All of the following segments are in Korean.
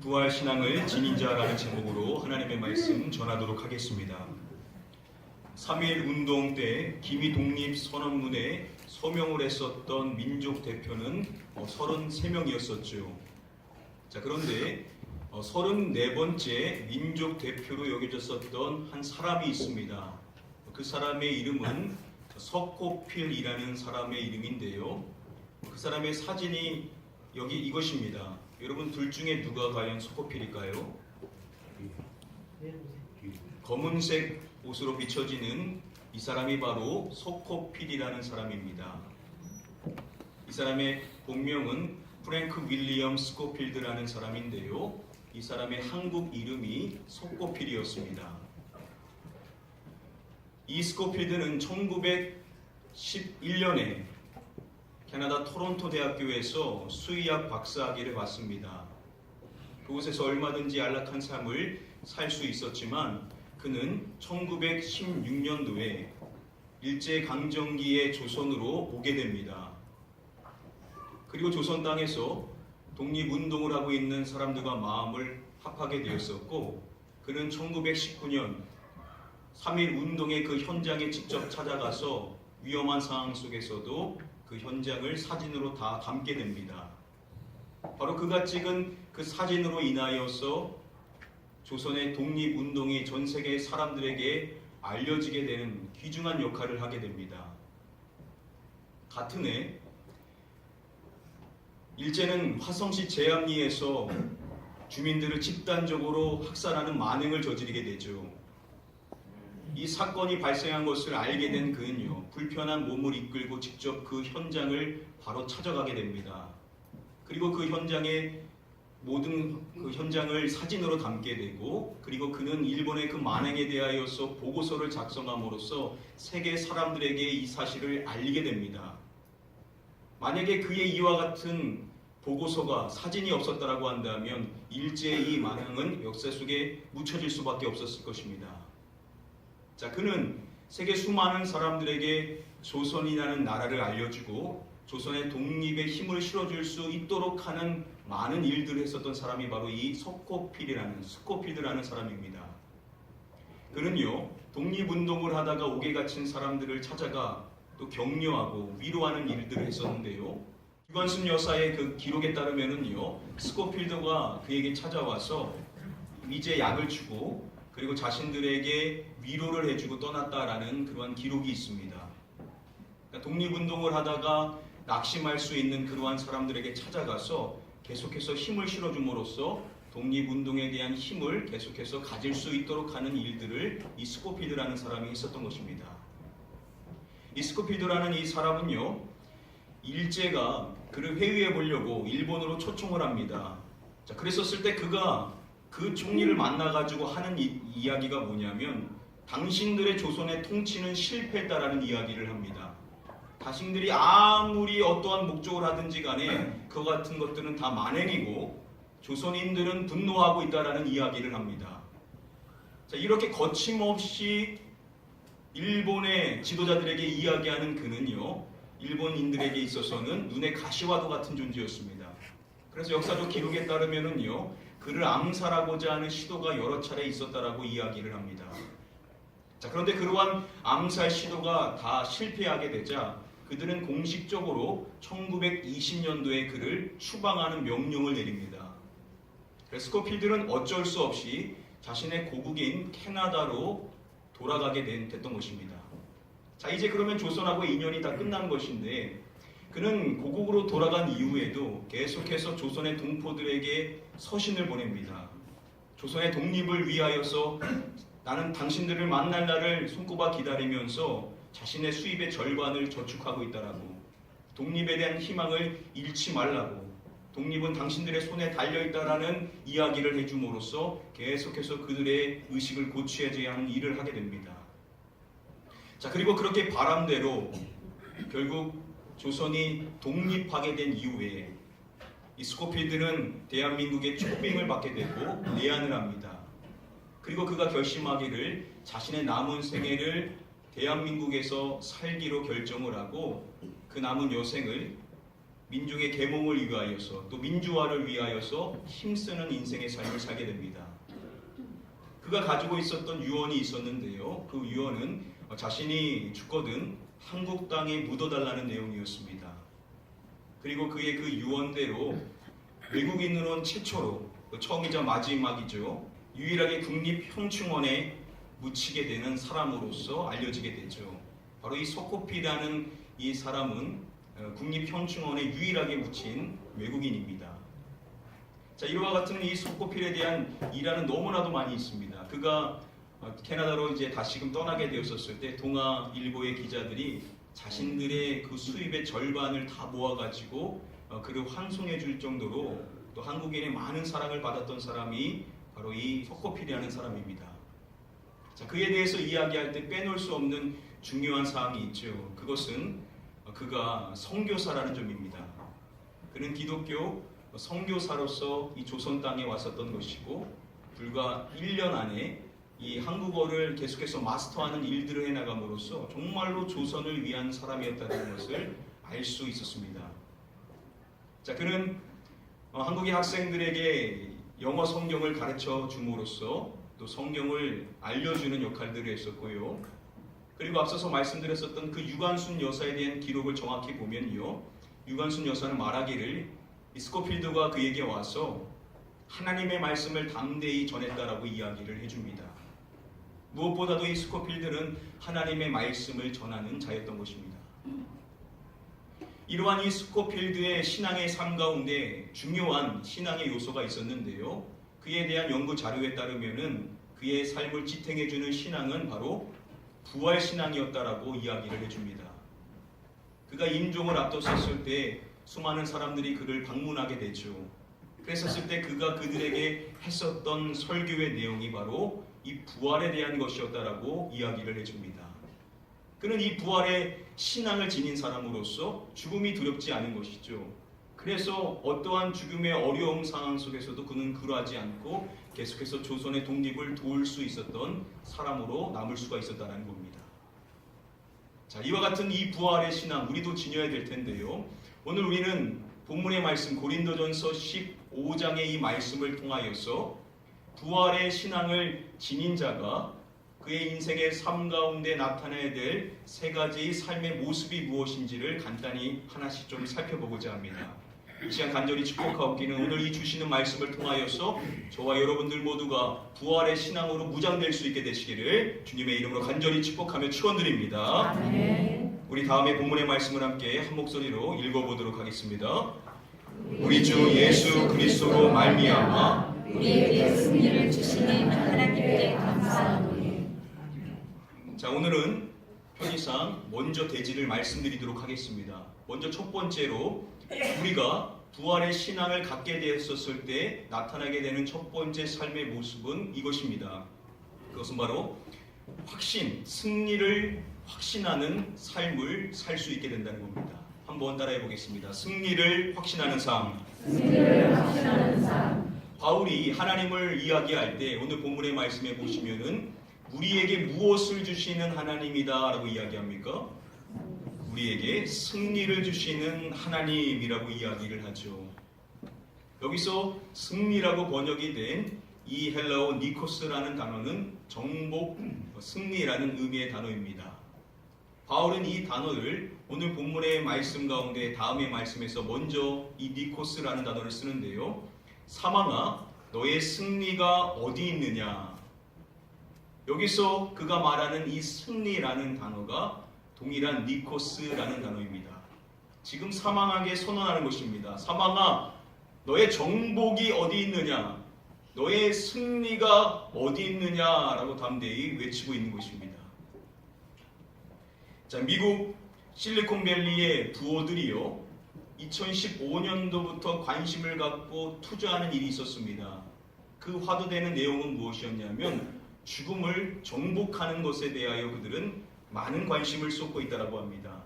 부활신앙을 지닌 자라는 제목으로 하나님의 말씀 전하도록 하겠습니다. 3.1 운동 때 기미 독립 선언문에 서명을 했었던 민족 대표는 33명이었었죠. 자, 그런데 34번째 민족 대표로 여겨졌었던 한 사람이 있습니다. 그 사람의 이름은 서코필이라는 사람의 이름인데요. 그 사람의 사진이 여기 이것입니다. 여러분 둘 중에 누가 과연 서코필일까요? 검은색 옷으로 비춰지는 이 사람이 바로 서코필이라는 사람입니다. 이 사람의 본명은 프랭크 윌리엄 스코필드라는 사람인데요. 이 사람의 한국 이름이 서코필이었습니다. 이 스코필드는 1911년에 캐나다 토론토 대학교에서 수의학 박사학위를 받습니다. 그곳에서 얼마든지 안락한 삶을 살 수 있었지만 그는 1916년도에 일제강점기의 조선으로 오게 됩니다. 그리고 조선 땅에서 독립운동을 하고 있는 사람들과 마음을 합하게 되었었고, 그는 1919년 3.1 운동의 그 현장에 직접 찾아가서 위험한 상황 속에서도 그 현장을 사진으로 다 담게 됩니다. 바로 그가 찍은 그 사진으로 인하여서 조선의 독립운동이 전 세계 사람들에게 알려지게 되는 귀중한 역할을 하게 됩니다. 같은 해 일제는 화성시 제암리에서 주민들을 집단적으로 학살하는 만행을 저지르게 되죠. 이 사건이 발생한 것을 알게 된 그는요, 불편한 몸을 이끌고 직접 그 현장을 바로 찾아가게 됩니다. 그리고 그 현장에 모든 그 현장을 사진으로 담게 되고, 그리고 그는 일본의 그 만행에 대하여서 보고서를 작성함으로써 세계 사람들에게 이 사실을 알리게 됩니다. 만약에 그의 이와 같은 보고서가 사진이 없었다라고 한다면 일제의 이 만행은 역사 속에 묻혀질 수밖에 없었을 것입니다. 자, 그는 세계 수많은 사람들에게 조선이라는 나라를 알려주고 조선의 독립에 힘을 실어줄 수 있도록 하는 많은 일들을 했었던 사람이 바로 이 스코필드라는 사람입니다. 그는요, 독립운동을 하다가 옥에 갇힌 사람들을 찾아가 또 격려하고 위로하는 일들을 했었는데요. 유관순 여사의 그 기록에 따르면은요, 스코필드가 그에게 찾아와서 이제 약을 주고 그리고 자신들에게 위로를 해주고 떠났다라는 그러한 기록이 있습니다. 그러니까 독립운동을 하다가 낙심할 수 있는 그러한 사람들에게 찾아가서 계속해서 힘을 실어줌으로써 독립운동에 대한 힘을 계속해서 가질 수 있도록 하는 일들을 이 스코필드라는 사람이 했었던 것입니다. 이 스코필드라는 이 사람은요, 일제가 그를 회유해 보려고 일본으로 초청을 합니다. 자, 그랬었을 때 그가 그 총리를 만나가지고 하는 이야기가 뭐냐면, 당신들의 조선의 통치는 실패했다라는 이야기를 합니다. 자신들이 아무리 어떠한 목적을 하든지 간에 그 같은 것들은 다 만행이고 조선인들은 분노하고 있다라는 이야기를 합니다. 자, 이렇게 거침없이 일본의 지도자들에게 이야기하는 그는요, 일본인들에게 있어서는 눈의 가시와도 같은 존재였습니다. 그래서 역사적 기록에 따르면은요, 그를 암살하고자 하는 시도가 여러 차례 있었다라고 이야기를 합니다. 자, 그런데 그러한 암살 시도가 다 실패하게 되자 그들은 공식적으로 1920년도에 그를 추방하는 명령을 내립니다. 스코필드는 어쩔 수 없이 자신의 고국인 캐나다로 돌아가게 됐던 것입니다. 자, 이제 그러면 조선하고 인연이 다 끝난 것인데, 그는 고국으로 돌아간 이후에도 계속해서 조선의 동포들에게 서신을 보냅니다. 조선의 독립을 위하여서 나는 당신들을 만날 날을 손꼽아 기다리면서 자신의 수입의 절반을 저축하고 있다라고, 독립에 대한 희망을 잃지 말라고, 독립은 당신들의 손에 달려있다라는 이야기를 해줌으로써 계속해서 그들의 의식을 고취해줘야 하는 일을 하게 됩니다. 자, 그리고 그렇게 바람대로 결국 조선이 독립하게 된 이후에 이 스코필드는 대한민국의 초빙을 받게 되고 내한을 합니다. 그리고 그가 결심하기를 자신의 남은 생애를 대한민국에서 살기로 결정을 하고 그 남은 여생을 민족의 계몽을 위하여서 또 민주화를 위하여서 힘쓰는 인생의 삶을 살게 됩니다. 그가 가지고 있었던 유언이 있었는데요. 그 유언은 자신이 죽거든 한국 땅에 묻어달라는 내용이었습니다. 그리고 그의 그 유언대로 외국인으로는 최초로 처음이자 마지막이죠. 유일하게 국립형충원에 묻히게 되는 사람으로서 알려지게 되죠. 바로 이 소코피라는 이 사람은 국립형충원에 유일하게 묻힌 외국인입니다. 자, 이와 같은 이 소코필에 대한 일화는 너무나도 많이 있습니다. 그가 캐나다로 이제 다시금 떠나게 되었었을 때 동아일보의 기자들이 자신들의 그 수입의 절반을 다 모아가지고 그를 환송해 줄 정도로 또 한국인의 많은 사랑을 받았던 사람이 바로 이 소코필이라는 사람입니다. 자, 그에 대해서 이야기할 때 빼놓을 수 없는 중요한 사항이 있죠. 그것은 그가 선교사라는 점입니다. 그는 기독교 선교사로서 이 조선 땅에 왔었던 것이고 불과 1년 안에 이 한국어를 계속해서 마스터하는 일들을 해나감으로써 정말로 조선을 위한 사람이었다는 것을 알 수 있었습니다. 자, 그는 한국의 학생들에게 영어 성경을 가르쳐 줌으로써 또 성경을 알려주는 역할들을 했었고요. 그리고 앞서서 말씀드렸었던 그 유관순 여사에 대한 기록을 정확히 보면요, 유관순 여사는 말하기를 스코필드가 그에게 와서 하나님의 말씀을 담대히 전했다라고 이야기를 해줍니다. 무엇보다도 이 스코필드는 하나님의 말씀을 전하는 자였던 것입니다. 이러한 이 스코필드의 신앙의 삶 가운데 중요한 신앙의 요소가 있었는데요. 그에 대한 연구 자료에 따르면은 그의 삶을 지탱해주는 신앙은 바로 부활 신앙이었다라고 이야기를 해줍니다. 그가 임종을 앞뒀었을 때 수많은 사람들이 그를 방문하게 되죠. 그랬었을 때 그가 그들에게 했었던 설교의 내용이 바로 이 부활에 대한 것이었다라고 이야기를 해줍니다. 그는 이 부활의 신앙을 지닌 사람으로서 죽음이 두렵지 않은 것이죠. 그래서 어떠한 죽음의 어려운 상황 속에서도 그는 굴하지 않고 계속해서 조선의 독립을 도울 수 있었던 사람으로 남을 수가 있었다는 겁니다. 자, 이와 같은 이 부활의 신앙 우리도 지녀야 될 텐데요. 오늘 우리는 본문의 말씀 고린도전서 15장의 이 말씀을 통하여서 부활의 신앙을 지닌 자가 그의 인생의 삶 가운데 나타나야 될 세 가지 삶의 모습이 무엇인지를 간단히 하나씩 좀 살펴보고자 합니다. 이 시간 간절히 축복하옵기는 오늘 이 주시는 말씀을 통하여서 저와 여러분들 모두가 부활의 신앙으로 무장될 수 있게 되시기를 주님의 이름으로 간절히 축복하며 축원드립니다. 아멘. 우리 다음에 본문의 말씀을 함께 한 목소리로 읽어보도록 하겠습니다. 우리 주 예수 그리스도로 말미암아 우리에게 승리를 주시는 하나님께 감사하노니. 자, 오늘은 편의상 먼저 대지를 말씀드리도록 하겠습니다. 먼저 첫 번째로 우리가 부활의 신앙을 갖게 되었을 때 나타나게 되는 첫 번째 삶의 모습은 이것입니다. 그것은 바로 확신, 승리를 확신하는 삶을 살 수 있게 된다는 겁니다. 한번 따라해 보겠습니다. 승리를 확신하는 삶. 승리를 확신하는 삶. 바울이 하나님을 이야기할 때 오늘 본문의 말씀에 보시면은 우리에게 무엇을 주시는 하나님이다라고 이야기합니까? 우리에게 승리를 주시는 하나님이라고 이야기를 하죠. 여기서 승리라고 번역이 된 이 헬라어 니코스라는 단어는 정복, 승리라는 의미의 단어입니다. 바울은 이 단어를 오늘 본문의 말씀 가운데 다음의 말씀에서 먼저 이 니코스라는 단어를 쓰는데요. 사망아, 너의 승리가 어디 있느냐? 여기서 그가 말하는 이 승리라는 단어가 동일한 니코스라는 단어입니다. 지금 사망하게 선언하는 것입니다. 사망아, 너의 정복이 어디 있느냐? 너의 승리가 어디 있느냐라고 담대히 외치고 있는 것입니다. 자, 미국 실리콘밸리의 부호들이요, 2015년도부터 관심을 갖고 투자하는 일이 있었습니다. 그 화두되는 내용은 무엇이었냐면 죽음을 정복하는 것에 대하여 그들은 많은 관심을 쏟고 있다고 합니다.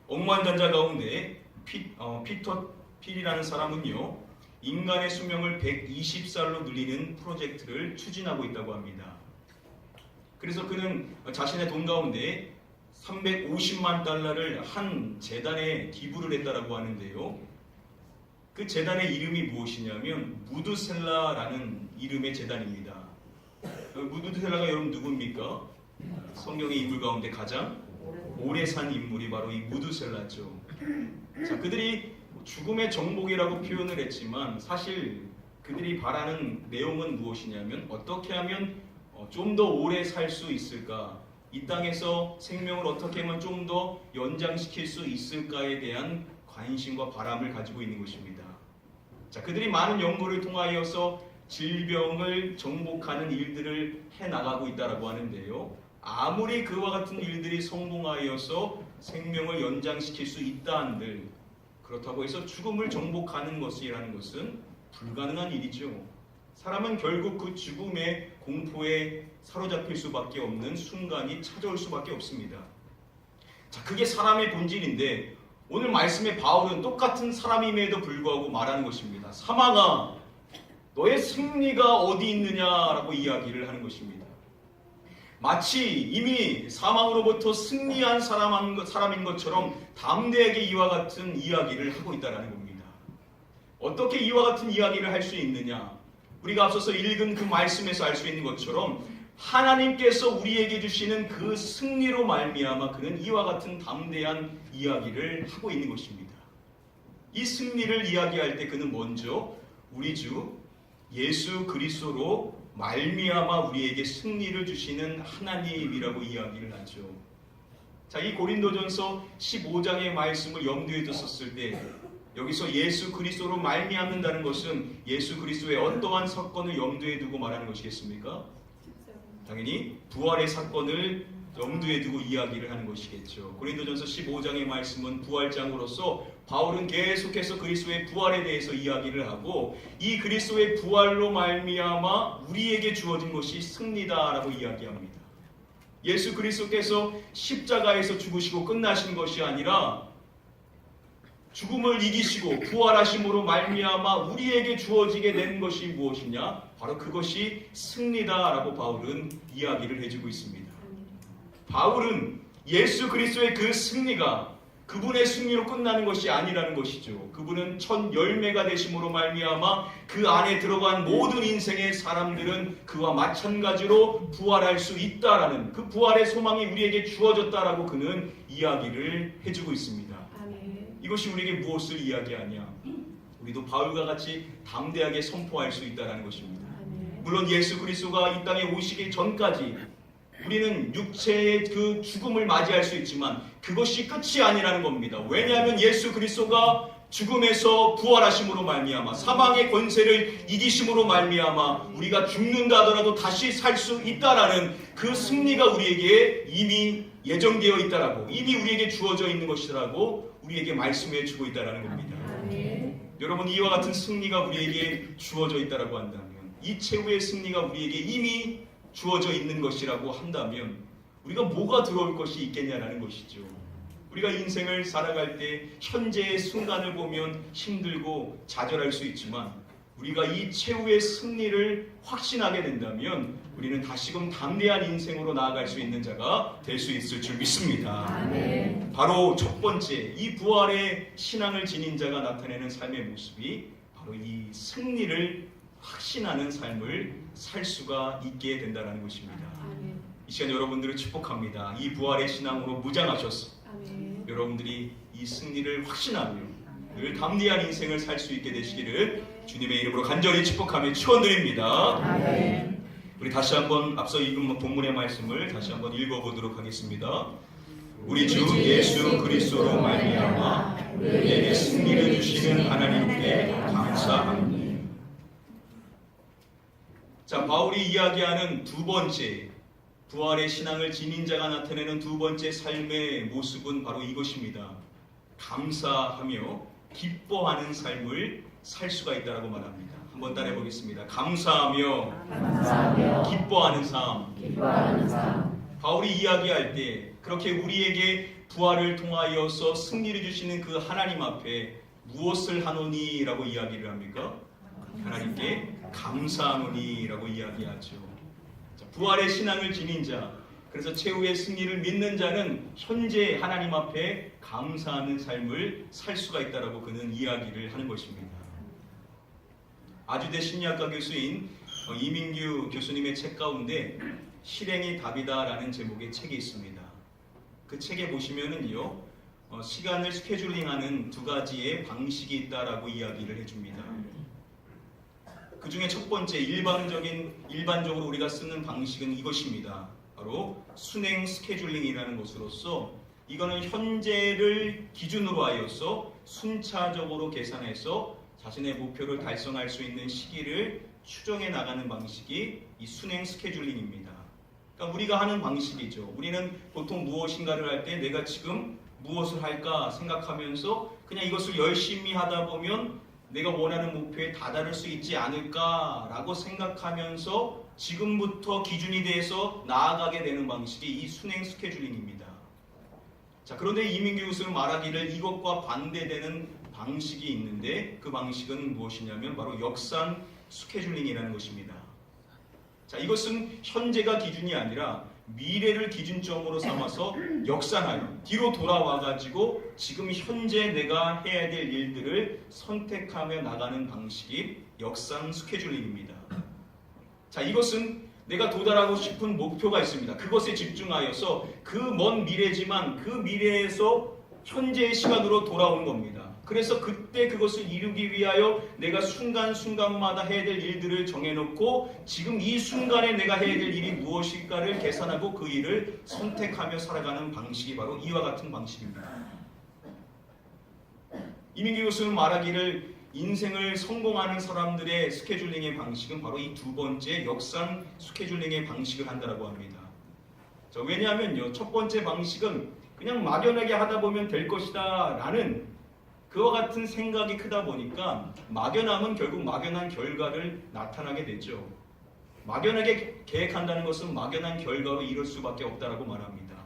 억만장자 가운데 피터 필이라는 사람은요, 인간의 수명을 120살로 늘리는 프로젝트를 추진하고 있다고 합니다. 그래서 그는 자신의 돈 가운데 350만 달러를 한 재단에 기부를 했다라고 하는데요. 그 재단의 이름이 무엇이냐면 무드셀라라는 이름의 재단입니다. 무드셀라가 여러분 누굽니까? 성경의 인물 가운데 가장 오래 산 인물이 바로 이 무드셀라죠. 자, 그들이 죽음의 정복이라고 표현을 했지만 사실 그들이 바라는 내용은 무엇이냐면 어떻게 하면 좀 더 오래 살 수 있을까? 이 땅에서 생명을 어떻게 하면 좀 더 연장시킬 수 있을까에 대한 관심과 바람을 가지고 있는 것입니다. 자, 그들이 많은 연구를 통하여서 질병을 정복하는 일들을 해나가고 있다고 하는데요. 아무리 그와 같은 일들이 성공하여서 생명을 연장시킬 수 있다 한들 그렇다고 해서 죽음을 정복하는 것이라는 것은 불가능한 일이죠. 사람은 결국 그 죽음의 공포에 사로잡힐 수밖에 없는 순간이 찾아올 수밖에 없습니다. 자, 그게 사람의 본질인데 오늘 말씀의 바울은 똑같은 사람임에도 불구하고 말하는 것입니다. 사망아, 너의 승리가 어디 있느냐라고 이야기를 하는 것입니다. 마치 이미 사망으로부터 승리한 사람인 것처럼 담대하게 이와 같은 이야기를 하고 있다는 겁니다. 어떻게 이와 같은 이야기를 할 수 있느냐? 우리가 앞서서 읽은 그 말씀에서 알 수 있는 것처럼 하나님께서 우리에게 주시는 그 승리로 말미암아 그는 이와 같은 담대한 이야기를 하고 있는 것입니다. 이 승리를 이야기할 때 그는 먼저 우리 주 예수 그리스도로 말미암아 우리에게 승리를 주시는 하나님이라고 이야기를 하죠. 자, 이 고린도전서 15장의 말씀을 염두에 뒀었을 때 여기서 예수 그리스도로 말미암는다는 것은 예수 그리스도의 어떠한 사건을 염두에 두고 말하는 것이겠습니까? 당연히 부활의 사건을 염두에 두고 이야기를 하는 것이겠죠. 고린도전서 15장의 말씀은 부활장으로서 바울은 계속해서 그리스도의 부활에 대해서 이야기를 하고 이 그리스도의 부활로 말미암아 우리에게 주어진 것이 승리다라고 이야기합니다. 예수 그리스도께서 십자가에서 죽으시고 끝나신 것이 아니라 죽음을 이기시고 부활하심으로 말미암아 우리에게 주어지게 된 것이 무엇이냐? 바로 그것이 승리다라고 바울은 이야기를 해주고 있습니다. 바울은 예수 그리스도의 그 승리가 그분의 승리로 끝나는 것이 아니라는 것이죠. 그분은 첫 열매가 되심으로 말미암아 그 안에 들어간 모든 인생의 사람들은 그와 마찬가지로 부활할 수 있다라는 그 부활의 소망이 우리에게 주어졌다라고 그는 이야기를 해주고 있습니다. 이것이 우리에게 무엇을 이야기하냐? 우리도 바울과 같이 담대하게 선포할 수 있다는 것입니다. 물론 예수 그리스도가 이 땅에 오시기 전까지 우리는 육체의 그 죽음을 맞이할 수 있지만 그것이 끝이 아니라는 겁니다. 왜냐하면 예수 그리스도가 죽음에서 부활하심으로 말미암아 사망의 권세를 이기심으로 말미암아 우리가 죽는다 하더라도 다시 살 수 있다라는 그 승리가 우리에게 이미 예정되어 있다라고 이미 우리에게 주어져 있는 것이라고 우리에게 말씀해 주고 있다는 겁니다. 여러분, 이와 같은 승리가 우리에게 주어져 있다라고 한다면 이 최후의 승리가 우리에게 이미 주어져 있는 것이라고 한다면 우리가 뭐가 들어올 것이 있겠냐라는 것이죠. 우리가 인생을 살아갈 때 현재의 순간을 보면 힘들고 좌절할 수 있지만 우리가 이 최후의 승리를 확신하게 된다면 우리는 다시금 담대한 인생으로 나아갈 수 있는 자가 될 수 있을 줄 믿습니다. 아멘. 바로 첫 번째, 이 부활의 신앙을 지닌 자가 나타내는 삶의 모습이 바로 이 승리를 확신하는 삶을 살 수가 있게 된다는 것입니다. 아멘. 이 시간 여러분들을 축복합니다. 이 부활의 신앙으로 무장하셔서 아멘. 여러분들이 이 승리를 확신하며 늘 담대한 인생을 살 수 있게 되시기를 주님의 이름으로 간절히 축복하며 축원드립니다. 아멘. 우리 다시 한번 앞서 읽은 본문의 말씀을 다시 한번 읽어보도록 하겠습니다. 우리 주 예수 그리스도로 말미암아 우리에게 승리를 주시는 하나님께 감사합니다. 자, 바울이 이야기하는 두 번째 부활의 신앙을 지닌 자가 나타내는 두 번째 삶의 모습은 바로 이것입니다. 감사하며 기뻐하는 삶을 살 수가 있다고 말합니다. 한번 따라해 보겠습니다. 감사하며 기뻐하는 삶. 바울이 이야기할 때 그렇게 우리에게 부활을 통하여서 승리를 주시는 그 하나님 앞에 무엇을 하노니라고 이야기를 합니까? 하나님께 감사하노니라고 이야기하죠. 자, 부활의 신앙을 지닌 자, 그래서 최후의 승리를 믿는 자는 현재 하나님 앞에 감사하는 삶을 살 수가 있다라고 그는 이야기를 하는 것입니다. 아주대 심리학과 교수인 이민규 교수님의 책 가운데 실행이 답이다라는 제목의 책이 있습니다. 그 책에 보시면은요, 시간을 스케줄링하는 두 가지의 방식이 있다라고 이야기를 해줍니다. 그 중에 첫 번째 일반적으로 우리가 쓰는 방식은 이것입니다. 바로 순행 스케줄링이라는 것으로서 이거는 현재를 기준으로 하여서 순차적으로 계산해서 자신의 목표를 달성할 수 있는 시기를 추정해 나가는 방식이 이 순행 스케줄링입니다. 그러니까 우리가 하는 방식이죠. 우리는 보통 무엇인가를 할 때 내가 지금 무엇을 할까 생각하면서 그냥 이것을 열심히 하다 보면 내가 원하는 목표에 다다를 수 있지 않을까라고 생각하면서 지금부터 기준이 돼서 나아가게 되는 방식이 이 순행 스케줄링입니다. 자, 그런데 이민규 교수는 말하기를 이것과 반대되는 방식이 있는데 그 방식은 무엇이냐면 바로 역산 스케줄링이라는 것입니다. 자, 이것은 현재가 기준이 아니라 미래를 기준점으로 삼아서 역산하여 뒤로 돌아와 가지고 지금 현재 내가 해야 될 일들을 선택하며 나가는 방식이 역산 스케줄링입니다. 자, 이것은 내가 도달하고 싶은 목표가 있습니다. 그것에 집중하여서 그 먼 미래지만 그 미래에서 현재의 시간으로 돌아오는 겁니다. 그래서 그때 그것을 이루기 위하여 내가 순간순간마다 해야 될 일들을 정해놓고 지금 이 순간에 내가 해야 될 일이 무엇일까를 계산하고 그 일을 선택하며 살아가는 방식이 바로 이와 같은 방식입니다. 이민규 교수는 말하기를 인생을 성공하는 사람들의 스케줄링의 방식은 바로 이 두 번째 역산 스케줄링의 방식을 한다고 합니다. 자, 왜냐하면요, 첫 번째 방식은 그냥 막연하게 하다 보면 될 것이다 라는 그와 같은 생각이 크다 보니까 막연함은 결국 막연한 결과를 나타나게 되죠. 막연하게 계획한다는 것은 막연한 결과로 이룰 수밖에 없다라고 말합니다.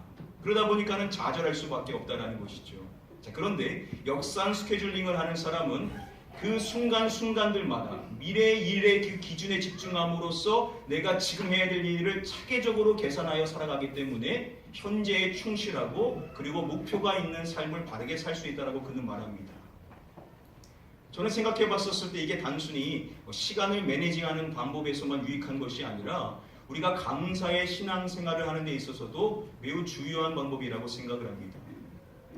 그러다 보니까는 좌절할 수밖에 없다라는 것이죠. 자, 그런데 역산 스케줄링을 하는 사람은 그 순간순간들마다 미래의 일의 그 기준에 집중함으로써 내가 지금 해야 될 일을 차계적으로 계산하여 살아가기 때문에 현재에 충실하고 그리고 목표가 있는 삶을 바르게 살 수 있다고 그는 말합니다. 저는 생각해 봤었을 때 이게 단순히 시간을 매니징하는 방법에서만 유익한 것이 아니라 우리가 감사의 신앙생활을 하는 데 있어서도 매우 중요한 방법이라고 생각을 합니다.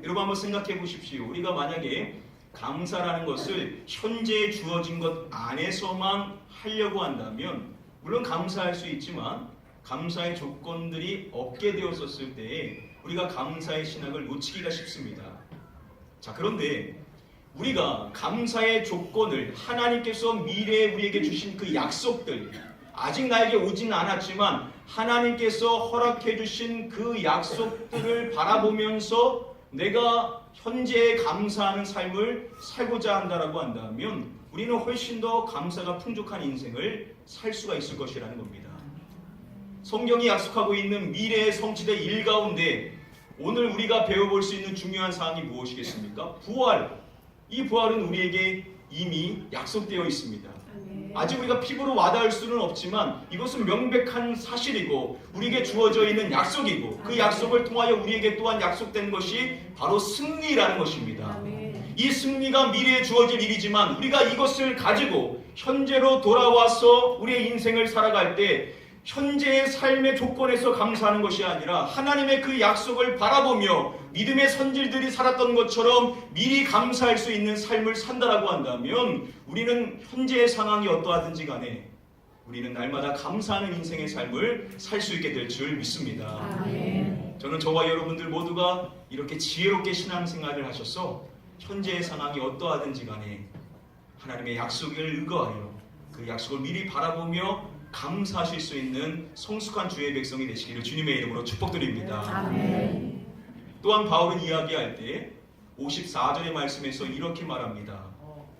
여러분 한번 생각해 보십시오. 우리가 만약에 감사라는 것을 현재에 주어진 것 안에서만 하려고 한다면 물론 감사할 수 있지만 감사의 조건들이 없게 되었었을 때 우리가 감사의 신학을 놓치기가 쉽습니다. 자, 그런데 우리가 감사의 조건을 하나님께서 미래에 우리에게 주신 그 약속들 아직 나에게 오진 않았지만 하나님께서 허락해 주신 그 약속들을 바라보면서 내가 현재에 감사하는 삶을 살고자 한다라고 한다면 우리는 훨씬 더 감사가 풍족한 인생을 살 수가 있을 것이라는 겁니다. 성경이 약속하고 있는 미래의 성취될 일 가운데 오늘 우리가 배워볼 수 있는 중요한 사항이 무엇이겠습니까? 부활. 이 부활은 우리에게 이미 약속되어 있습니다. 아직 우리가 피부로 와닿을 수는 없지만 이것은 명백한 사실이고 우리에게 주어져 있는 약속이고 그 약속을 통하여 우리에게 또한 약속된 것이 바로 승리라는 것입니다. 이 승리가 미래에 주어질 일이지만 우리가 이것을 가지고 현재로 돌아와서 우리의 인생을 살아갈 때 현재의 삶의 조건에서 감사하는 것이 아니라 하나님의 그 약속을 바라보며 믿음의 선질들이 살았던 것처럼 미리 감사할 수 있는 삶을 산다라고 한다면 우리는 현재의 상황이 어떠하든지 간에 우리는 날마다 감사하는 인생의 삶을 살 수 있게 될 줄 믿습니다. 아멘. 저는 저와 여러분들 모두가 이렇게 지혜롭게 신앙생활을 하셔서 현재의 상황이 어떠하든지 간에 하나님의 약속을 의거하여 그 약속을 미리 바라보며 감사하실 수 있는 성숙한 주의 백성이 되시기를 주님의 이름으로 축복드립니다. 아멘. 또한 바울은 이야기할 때 54절의 말씀에서 이렇게 말합니다.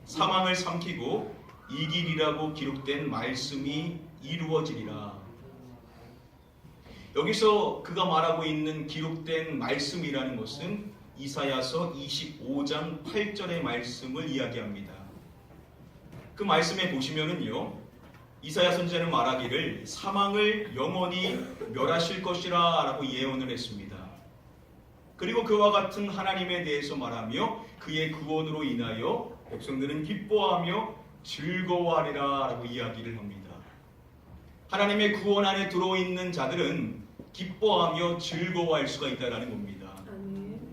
사망을 삼키고 이길이라고 기록된 말씀이 이루어지리라. 여기서 그가 말하고 있는 기록된 말씀이라는 것은 이사야서 25장 8절의 말씀을 이야기합니다. 그 말씀에 보시면은요, 이사야 선지자는 말하기를 사망을 영원히 멸하실 것이라 라고 예언을 했습니다. 그리고 그와 같은 하나님에 대해서 말하며 그의 구원으로 인하여 백성들은 기뻐하며 즐거워하리라 라고 이야기를 합니다. 하나님의 구원 안에 들어있는 자들은 기뻐하며 즐거워할 수가 있다는 겁니다.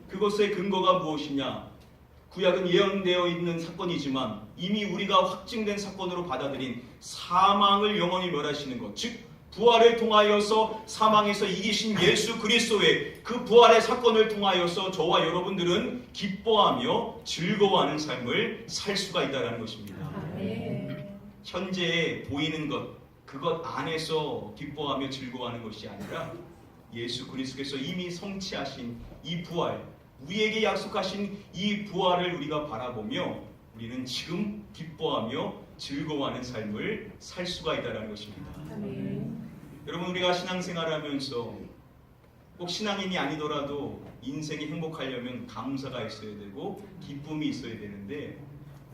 그것의 근거가 무엇이냐? 구약은 예언되어 있는 사건이지만 이미 우리가 확증된 사건으로 받아들인 사망을 영원히 멸하시는 것, 즉 부활을 통하여서 사망에서 이기신 예수 그리스도의 그 부활의 사건을 통하여서 저와 여러분들은 기뻐하며 즐거워하는 삶을 살 수가 있다는 것입니다. 현재 보이는 것, 그것 안에서 기뻐하며 즐거워하는 것이 아니라 예수 그리스도께서 이미 성취하신 이 부활, 우리에게 약속하신 이 부활을 우리가 바라보며 우리는 지금 기뻐하며 즐거워하는 삶을 살 수가 있다는 것입니다. 여러분, 우리가 신앙생활을 하면서 꼭 신앙인이 아니더라도 인생이 행복하려면 감사가 있어야 되고 기쁨이 있어야 되는데,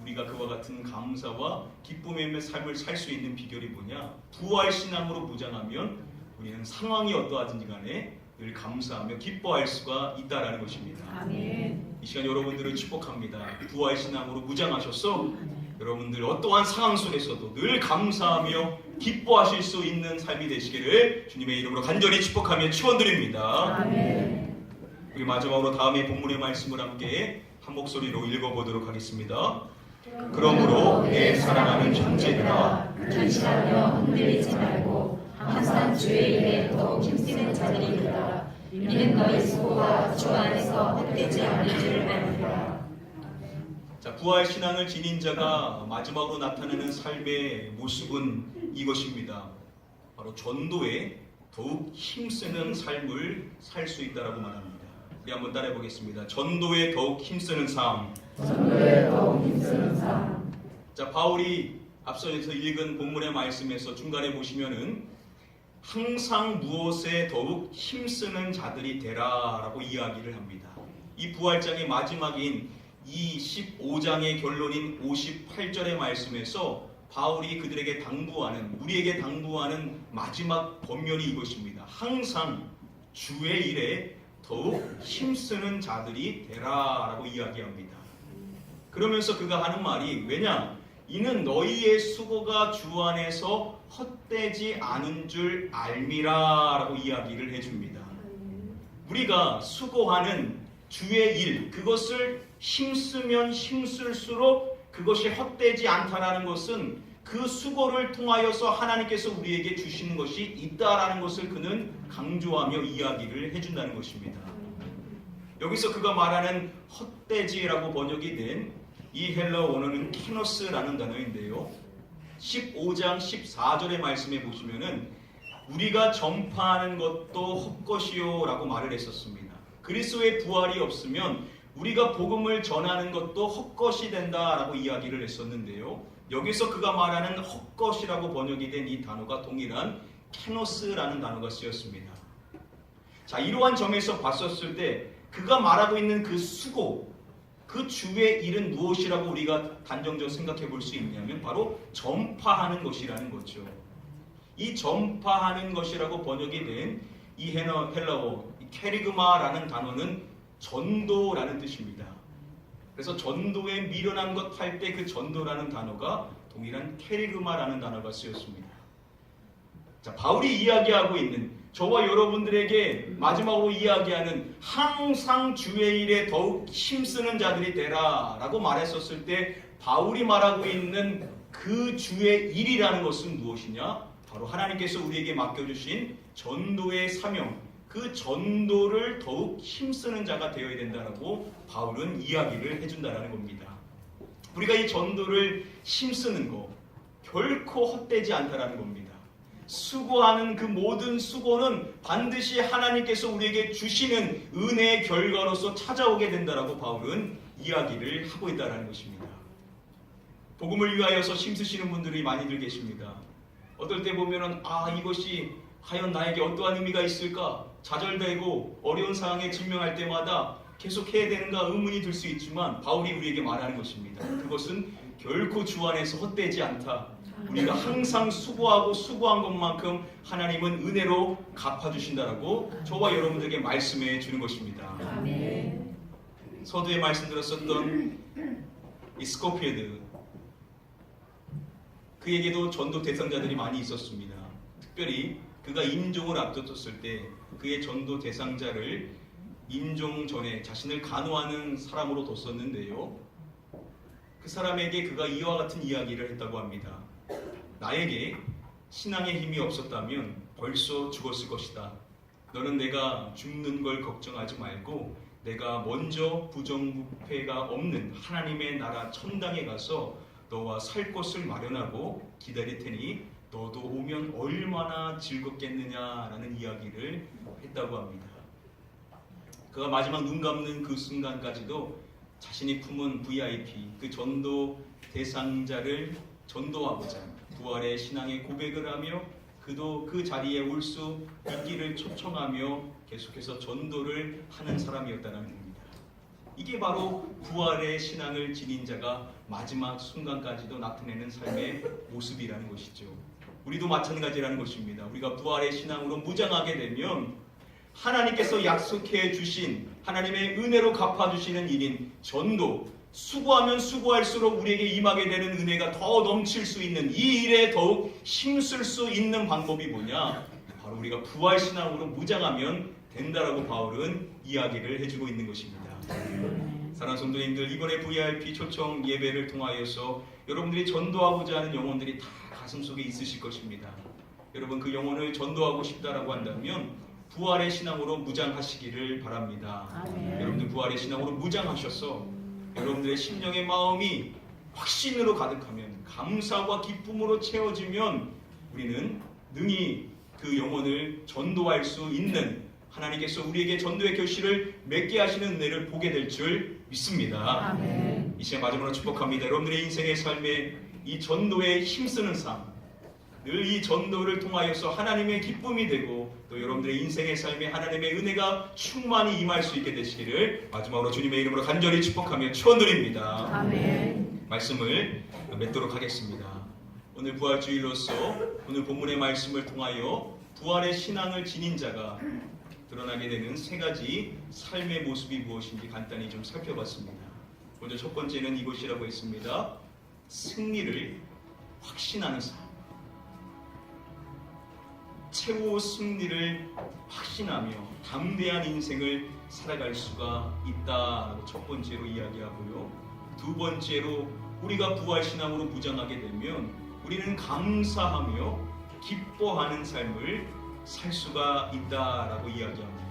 우리가 그와 같은 감사와 기쁨의 삶을 살 수 있는 비결이 뭐냐? 부활 신앙으로 무장하면 우리는 상황이 어떠하든지 간에 늘 감사하며 기뻐할 수가 있다라는 것입니다. 아멘. 이 시간 여러분들을 축복합니다. 부활 신앙으로 무장하셔서 여러분들 어떠한 상황 속에서도 늘 감사하며 기뻐하실 수 있는 삶이 되시기를 주님의 이름으로 간절히 축복하며 축원드립니다. 아멘. 우리 마지막으로 다음에 본문의 말씀을 함께 한 목소리로 읽어보도록 하겠습니다. 그러므로 내 사랑하는 형제들아, 근심하며 흔들리지 말고 항상 주의 일에 더욱 힘쓰는 자들이 있다. 이는 너희 수고가 주 안에서 헛되지 않을 줄 아느니라. 자, 부활 신앙을 지닌 자가 마지막으로 나타내는 삶의 모습은 이것입니다. 바로 전도에 더욱 힘쓰는 삶을 살 수 있다라고 말합니다. 우리 한번 따라해 보겠습니다. 전도에 더욱 힘쓰는 삶. 전도에 더욱 힘쓰는 삶. 자, 바울이 앞서서 읽은 본문의 말씀에서 중간에 보시면은 항상 무엇에 더욱 힘쓰는 자들이 되라라고 이야기를 합니다. 이 부활장의 마지막인 이 15장의 결론인 58절의 말씀에서 바울이 그들에게 당부하는, 우리에게 당부하는 마지막 권면이 이것입니다. 항상 주의 일에 더욱 힘쓰는 자들이 되라라고 이야기합니다. 그러면서 그가 하는 말이, 왜냐? 이는 너희의 수고가 주 안에서 헛되지 않은 줄 알미라라고 이야기를 해줍니다. 우리가 수고하는 주의 일, 그것을 힘쓰면 힘쓸수록 그것이 헛되지 않다라는 것은 그 수고를 통하여서 하나님께서 우리에게 주시는 것이 있다라는 것을 그는 강조하며 이야기를 해준다는 것입니다. 여기서 그가 말하는 헛되지라고 번역이 된 이 헬라어 원어는 키노스라는 단어인데요. 15장 14절의 말씀에 보시면은 우리가 전파하는 것도 헛것이요 라고 말을 했었습니다. 그리스도의 부활이 없으면 우리가 복음을 전하는 것도 헛것이 된다라고 이야기를 했었는데요. 여기서 그가 말하는 헛것이라고 번역이 된 이 단어가 동일한 케노스라는 단어가 쓰였습니다. 자, 이러한 점에서 봤었을 때 그가 말하고 있는 그 수고, 그 주의 일은 무엇이라고 우리가 단정적으로 생각해 볼 수 있냐면 바로 전파하는 것이라는 거죠. 이 전파하는 것이라고 번역이 된 이 헬라어 케리그마라는 단어는 전도라는 뜻입니다. 그래서 전도에 미련한 것 할 때 그 전도라는 단어가 동일한 케리그마라는 단어가 쓰였습니다. 자, 바울이 이야기하고 있는, 저와 여러분들에게 마지막으로 이야기하는 항상 주의 일에 더욱 힘쓰는 자들이 되라 라고 말했었을 때 바울이 말하고 있는 그 주의 일이라는 것은 무엇이냐? 바로 하나님께서 우리에게 맡겨주신 전도의 사명, 그 전도를 더욱 힘쓰는 자가 되어야 된다라고 바울은 이야기를 해준다는 겁니다. 우리가 이 전도를 힘쓰는 거 결코 헛되지 않다라는 겁니다. 수고하는 그 모든 수고는 반드시 하나님께서 우리에게 주시는 은혜의 결과로서 찾아오게 된다라고 바울은 이야기를 하고 있다는 것입니다. 복음을 위하여서 힘쓰시는 분들이 많이들 계십니다. 어떨 때 보면은 이것이 과연 나에게 어떠한 의미가 있을까? 좌절되고 어려운 상황에 직면할 때마다 계속 해야 되는가 의문이 들 수 있지만 바울이 우리에게 말하는 것입니다. 그것은 결코 주 안에서 헛되지 않다. 우리가 항상 수고한 것만큼 하나님은 은혜로 갚아주신다라고 저와 여러분들에게 말씀해 주는 것입니다. 아멘. 서두에 말씀드렸었던 이 스코필드, 그에게도 전도 대상자들이 많이 있었습니다. 특별히 그가 임종을 앞뒀을 때 그의 전도 대상자를 임종 전에 자신을 간호하는 사람으로 뒀었는데요. 그 사람에게 그가 이와 같은 이야기를 했다고 합니다. 나에게 신앙의 힘이 없었다면 벌써 죽었을 것이다. 너는 내가 죽는 걸 걱정하지 말고 내가 먼저 부정부패가 없는 하나님의 나라 천당에 가서 너와 살 곳을 마련하고 기다릴 테니 너도 오면 얼마나 즐겁겠느냐라는 이야기를 했다고 합니다. 그가 마지막 눈 감는 그 순간까지도 자신이 품은 VIP, 그 전도 대상자를 전도하고자 부활의 신앙의 고백을 하며 그도 그 자리에 올 수 있기를 초청하며 계속해서 전도를 하는 사람이었다는 겁니다. 이게 바로 부활의 신앙을 지닌 자가 마지막 순간까지도 나타내는 삶의 모습이라는 것이죠. 우리도 마찬가지라는 것입니다. 우리가 부활의 신앙으로 무장하게 되면 하나님께서 약속해 주신 하나님의 은혜로 갚아주시는 일인 전도, 수고하면 수고할수록 우리에게 임하게 되는 은혜가 더 넘칠 수 있는 이 일에 더욱 힘쓸 수 있는 방법이 뭐냐? 바로 우리가 부활신앙으로 무장하면 된다라고 바울은 이야기를 해주고 있는 것입니다. 사랑하는 성도님들, 이번에 VIP 초청 예배를 통하여서 여러분들이 전도하고자 하는 영혼들이 다 가슴속에 있으실 것입니다. 여러분, 그 영혼을 전도하고 싶다라고 한다면 부활의 신앙으로 무장하시기를 바랍니다. 아멘. 여러분들 부활의 신앙으로 무장하셔서 여러분들의 심령의 마음이 확신으로 가득하면, 감사와 기쁨으로 채워지면 우리는 능히 그 영혼을 전도할 수 있는, 하나님께서 우리에게 전도의 결실을 맺게 하시는 은혜를 보게 될 줄 믿습니다. 아멘. 이 시간 마지막으로 축복합니다. 여러분들의 인생의 삶에 이 전도에 힘쓰는 삶, 늘 이 전도를 통하여서 하나님의 기쁨이 되고 또 여러분들의 인생의 삶에 하나님의 은혜가 충만히 임할 수 있게 되시기를 마지막으로 주님의 이름으로 간절히 축복하며 축원드립니다. 아멘. 말씀을 맺도록 하겠습니다. 오늘 부활주일로서 오늘 본문의 말씀을 통하여 부활의 신앙을 지닌 자가 드러나게 되는 세 가지 삶의 모습이 무엇인지 간단히 좀 살펴봤습니다. 먼저 첫 번째는 이것이라고 했습니다. 승리를 확신하는 삶. 최후 승리를 확신하며 담대한 인생을 살아갈 수가 있다라고 첫 번째로 이야기하고요. 두 번째로 우리가 부활신앙으로 무장하게 되면 우리는 감사하며 기뻐하는 삶을 살 수가 있다라고 이야기합니다.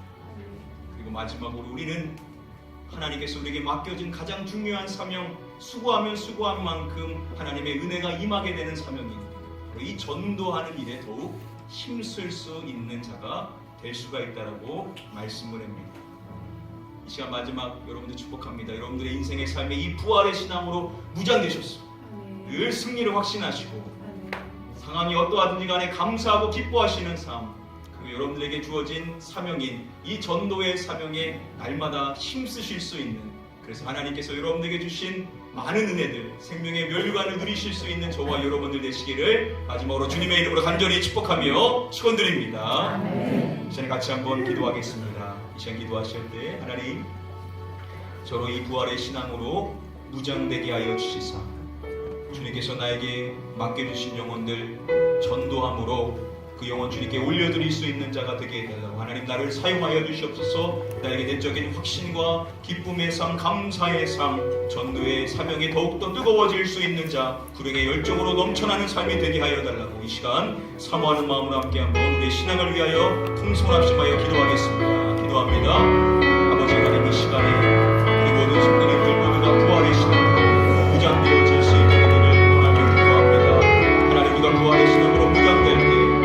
그리고 마지막으로 우리는 하나님께서 우리에게 맡겨진 가장 중요한 사명, 수고하면 수고한 만큼 하나님의 은혜가 임하게 되는 사명인 이 전도하는 일에 더욱 힘쓸 수 있는 자가 될 수가 있다라고 말씀을 합니다. 이 시간 마지막 여러분들 축복합니다. 여러분들의 인생의 삶에 이 부활의 신앙으로 무장되셨어. 늘 승리를 확신하시고 상황이 어떠하든지 간에 감사하고 기뻐하시는 삶, 그리고 여러분들에게 주어진 사명인 이 전도의 사명에 날마다 힘쓰실 수 있는, 그래서 하나님께서 여러분들에게 주신 많은 은혜들, 생명의 멸관을 누리실 수 있는 저와 여러분들 되시기를 마지막으로 주님의 이름으로 간절히 축복하며 축원드립니다. 이 시간에 같이 한번 기도하겠습니다. 이 시간 기도하실 때 하나님, 저로 이 부활의 신앙으로 무장되게 하여 주시사 주님께서 나에게 맡겨주신 영혼들 전도함으로 그 영혼 주님께 올려드릴 수 있는 자가 되게 해달라고 하나님 나를 사용하여 주시옵소서. 나에게 내적인 확신과 기쁨의 삶, 감사의 삶, 전도의 사명이 더욱더 뜨거워질 수 있는 자, 불행의 열정으로 넘쳐나는 삶이 되게 하여 달라고 이 시간 사모하는 마음으로 함께 한번 우리의 신앙을 위하여 풍성을 합심하여 기도하겠습니다. 기도합니다. 아버지 하나님, 이 시간에 우리 모든 성도님들 모두가 부활의 신앙으로 무장되어질 수 있는 은혜를 원하며 기도합니다. 하나님, 우리가 부활의 신앙으로 무장될 때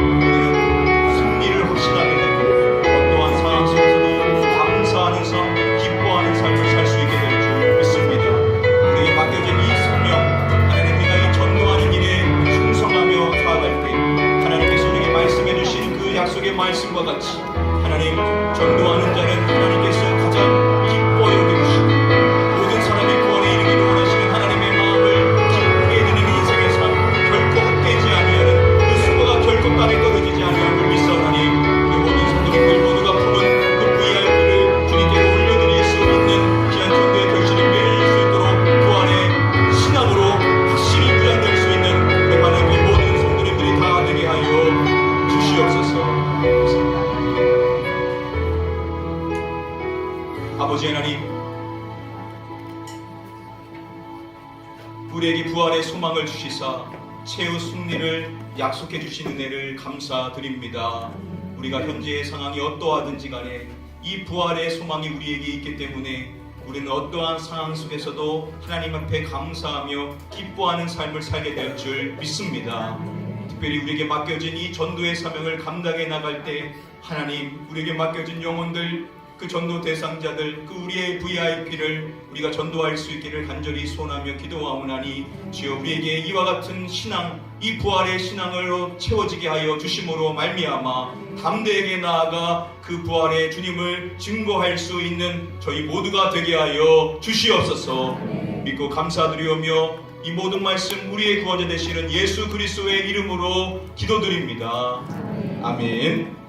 우리는 승리를 확신하게 되고 어떠한 상황 속에서도 감사하는 삶, 기뻐하는 삶을 살 수 있게 될 줄 믿습니다. 우리에게 맡겨진 이 사명, 하나님, 우리가 이 전도하는 일에 충성하며 살아갈 때 하나님께서 우리에게 말씀해 주신 그 약속의 말씀과 같이 하나님, 전도하는 자는 하나님께서 가장 기뻐 여겨주시고 모든 사람이 구원에 이르기를 원하시는 하나님의 마음을 기쁘게 드리는 인생의 삶, 결코 헛되지 아버지 하나님, 우리에게 부활의 소망을 주시사 최후 승리를 약속해 주신 은혜를 감사드립니다. 우리가 현재의 상황이 어떠하든지 간에 이 부활의 소망이 우리에게 있기 때문에 우리는 어떠한 상황 속에서도 하나님 앞에 감사하며 기뻐하는 삶을 살게 될 줄 믿습니다. 특별히 우리에게 맡겨진 이 전도의 사명을 감당해 나갈 때 하나님, 우리에게 맡겨진 영혼들, 그 전도 대상자들, 그 우리의 VIP를 우리가 전도할 수 있기를 간절히 소원하며 기도하오나니 주여 우리에게 이와 같은 신앙, 이 부활의 신앙으로 채워지게 하여 주심으로 말미암아 담대하게 나아가 그 부활의 주님을 증거할 수 있는 저희 모두가 되게 하여 주시옵소서. 믿고 감사드리오며 이 모든 말씀 우리의 구원자 되시는 예수 그리스도의 이름으로 기도드립니다. 아멘.